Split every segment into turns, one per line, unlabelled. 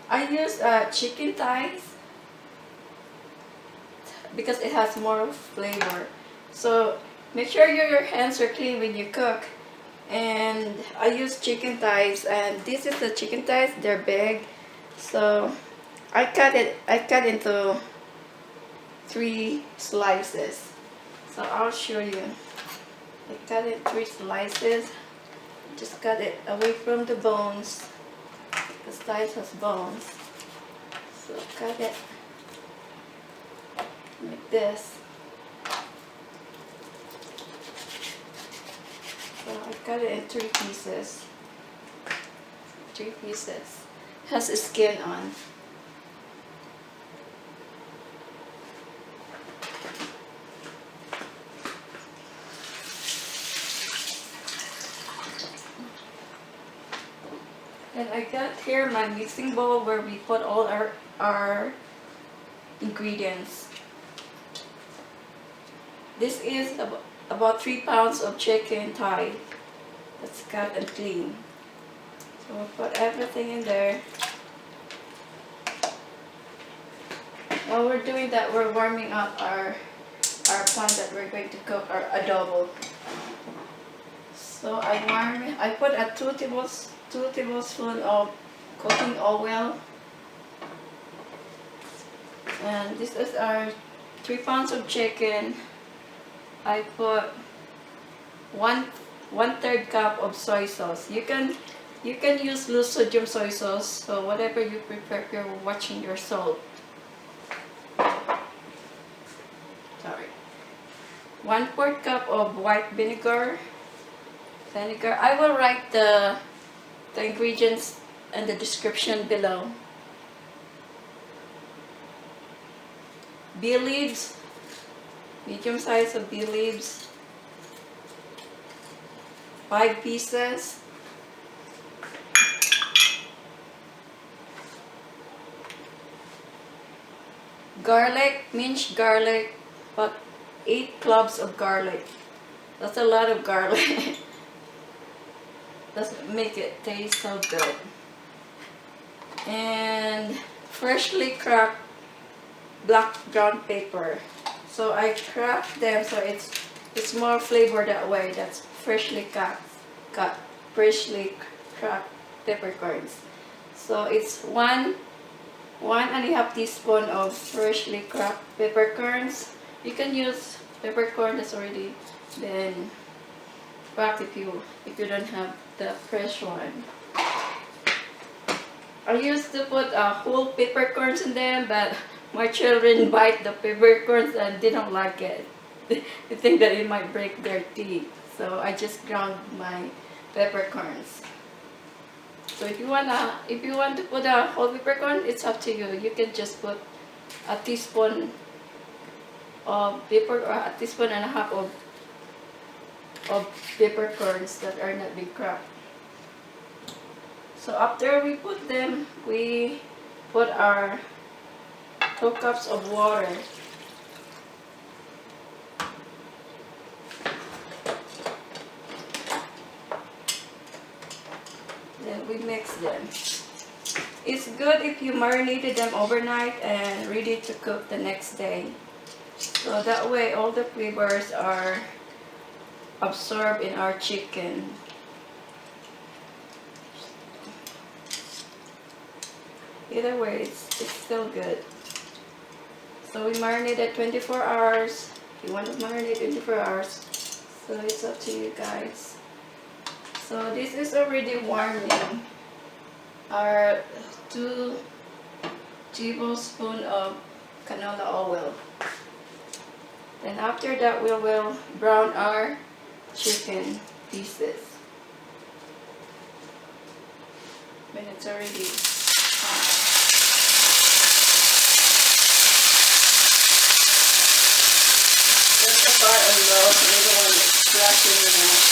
I use chicken thighs because it has more flavor. So make sure your hands are clean when you cook. And I use chicken thighs, and this is the chicken thighs. They're big, so I cut into 3 slices. So I'll show you. I cut it 3 slices. Just cut it away from the bones. The thighs has bones. So cut it like this. So I cut it in 3 pieces. 3 pieces. Has a skin on. And I got here my mixing bowl where we put all our ingredients. This is about 3 pounds of chicken thigh that's cut and clean. So we'll put everything in there. While we're doing that, we're warming up our pan that we're going to cook our adobo. So I put a 2 tablespoons of cooking oil. And this is our 3 pounds of chicken. I put one-third cup of soy sauce. You can use low sodium soy sauce, so whatever you prefer if you're watching your salt. Sorry. 1/4 cup of white vinegar. I will write the ingredients in the description below. Bay leaves, medium size of bay leaves, 5 pieces. Garlic, minced garlic, about 8 cloves of garlic. That's a lot of garlic. Doesn't make it taste so good. And freshly cracked black ground pepper. So I cracked them so it's more flavor that way. That's freshly freshly cracked peppercorns. So it's 1.5 teaspoon of freshly cracked peppercorns. You can use peppercorn that's already been cracked if you don't have the fresh one. I used to put whole peppercorns in them, but my children bite the peppercorns and they don't like it. They think that it might break their teeth. So I just ground my peppercorns. So if you want to put a whole peppercorn, it's up to you. You can just put a teaspoon of pepper or a teaspoon and a half of peppercorns that are not been cracked. So after we put them, we put our 2 cups of water. Then we mix them. It's good if you marinated them overnight and ready to cook the next day. So that way all the flavors are absorbed in our chicken. Either way, it's still good. So we marinated 24 hours. If you want to marinate 24 hours, so it's up to you guys. So this is already warming. Our 2 tablespoons of canola oil. Then after that, we will brown our chicken pieces. When it's already hot. Just the part on low, so you don't want it splashing around.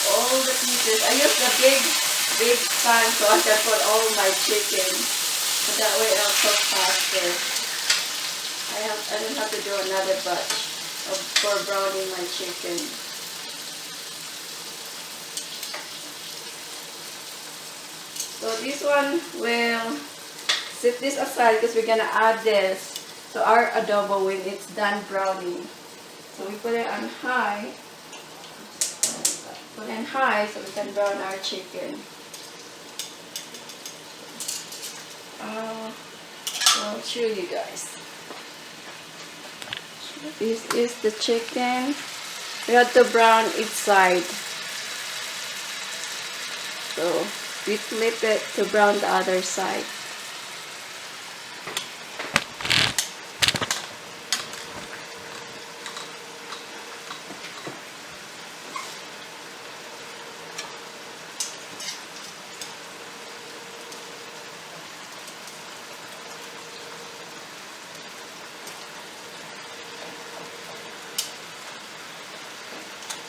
All the pieces. I use the big pan so I can put all my chicken. That way I'll cook faster. I don't have to do another batch for browning my chicken. So this one will set this aside because we're gonna add this to our adobo when it's done browning. So we put it on high. Put it on high so we can brown our chicken. I'll show you guys. This is the chicken. We have to brown each side. So we flip it to brown the other side.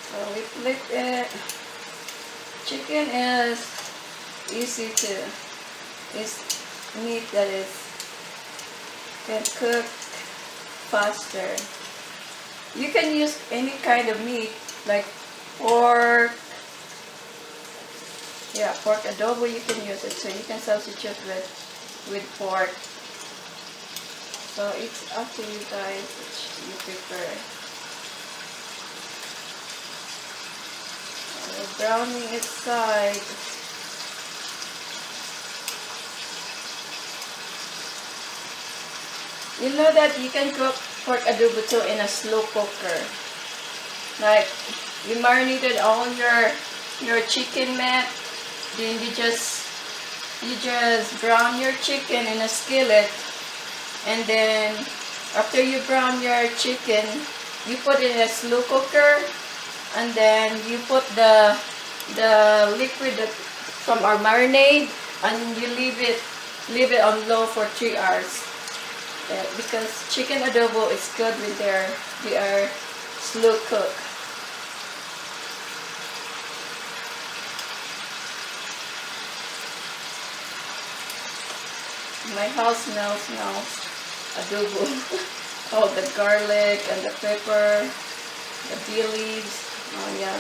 So we flip it. Chicken is easy to, it's meat that is can cook faster. You can use any kind of meat like pork. Yeah, pork adobo you can use it, so you can substitute with pork. So it's up to you guys which you prefer. Browning its side. You know that you can cook pork adobo too in a slow cooker. Like you marinated all your chicken meat, then you just brown your chicken in a skillet, and then after you brown your chicken, you put it in a slow cooker. And then you put the liquid from our marinade, and you leave it on low for 3 hours. Because chicken adobo is good when they are slow cook. My house smells adobo. Oh, the garlic and the pepper, the bay leaves. Oh, yeah.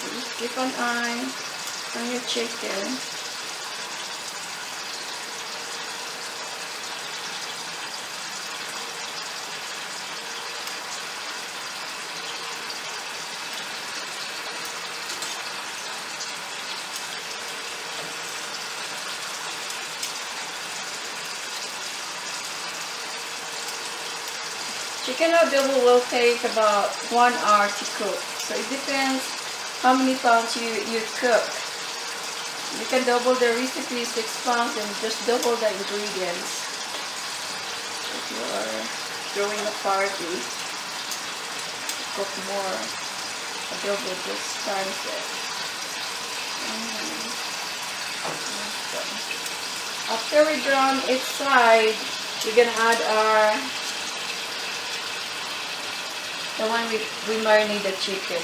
Just keep an eye on your chicken. Chicken adobo will take about 1 hour to cook. So it depends how many pounds you cook. You can double the recipe 6 pounds and just double the ingredients. If you are throwing a party, cook more adobo, just times it. After we brown each side, we're gonna add the one we marinate the chicken.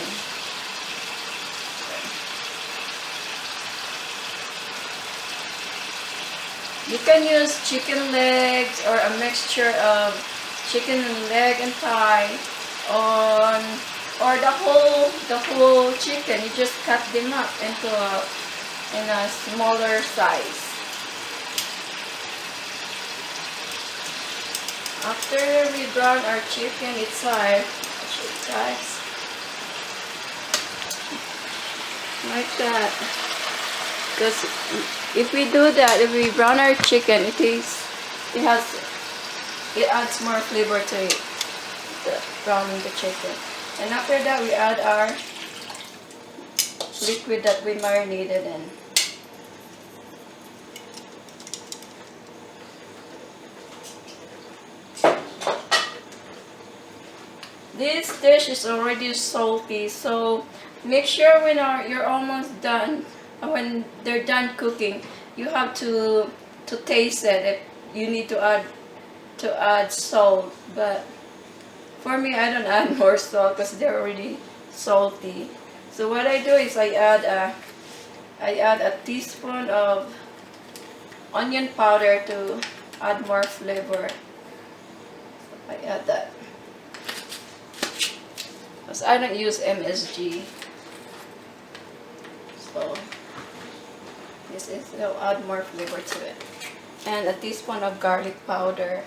You can use chicken legs or a mixture of chicken leg and thigh or the whole chicken. You just cut them up in a smaller size. After we brown our chicken inside, guys, like that. Because if we do that, if we brown our chicken, it adds more flavor to it, browning the chicken. And after that, we add our liquid that we marinated in. This dish is already salty, so make sure when you're almost done when they're done cooking, you have to taste it if you need to add salt. But for me, I don't add more salt because they're already salty. So what I do is I add a teaspoon of onion powder to add more flavor. I add that because I don't use MSG. So this is, it'll add more flavor to it. And a teaspoon of garlic powder.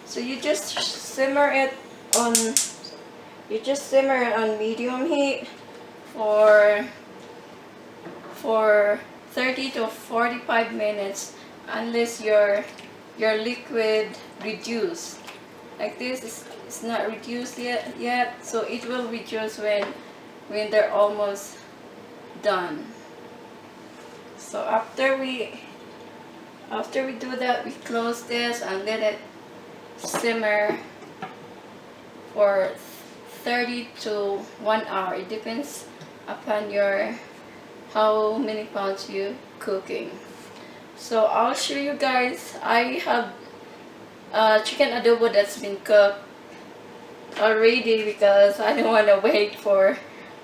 So you just simmer it on medium heat for 30 to 45 minutes unless your liquid reduce. Like this is not reduced yet, so it will reduce when they're almost done. So after we do that, we close this and let it simmer for 30 to 1 hour. It depends upon how many pounds you cooking. So I'll show you guys. I have chicken adobo that's been cooked already because I don't want to wait for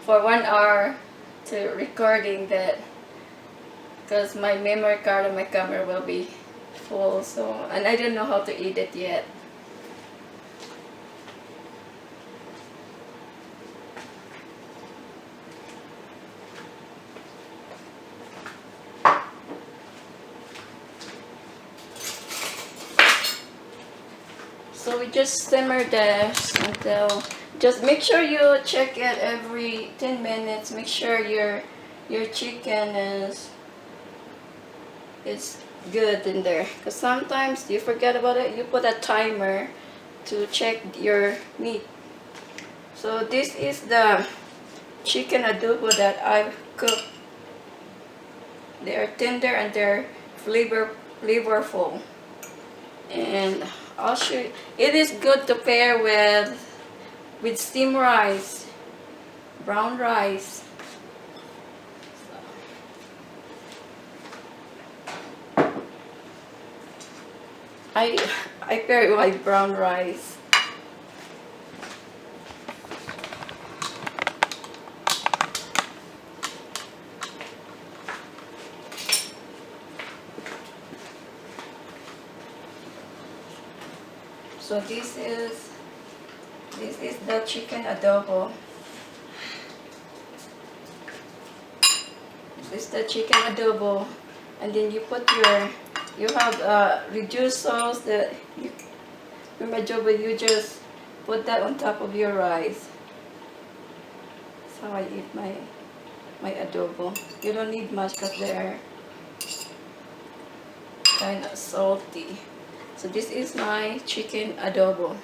1 hour to recording that, because my memory card on my camera will be full. So, and I don't know how to eat it yet. So we just simmer this until, just make sure you check it every 10 minutes. Make sure your chicken is good in there, because sometimes you forget about it. You put a timer to check your meat. So this is the chicken adobo that I've cooked. They are tender and they're flavorful. And I'll show you. It is good to pair with steamed rice, brown rice. I pair it with brown rice. So this is the chicken adobo. This is the chicken adobo, and then you put you have reduced sauce that your adobo. You just put that on top of your rice. That's how I eat my adobo. You don't need much because they're kind of salty. So this is my chicken adobo.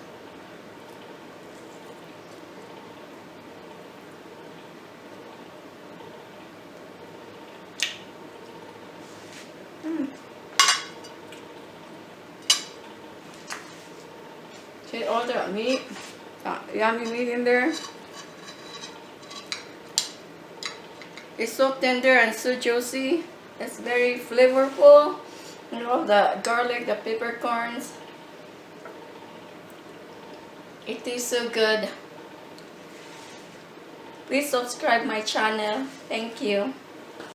See all the meat, yummy meat in there. It's so tender and so juicy. It's very flavorful. You know, the garlic, the peppercorns. It tastes so good. Please subscribe my channel. Thank you.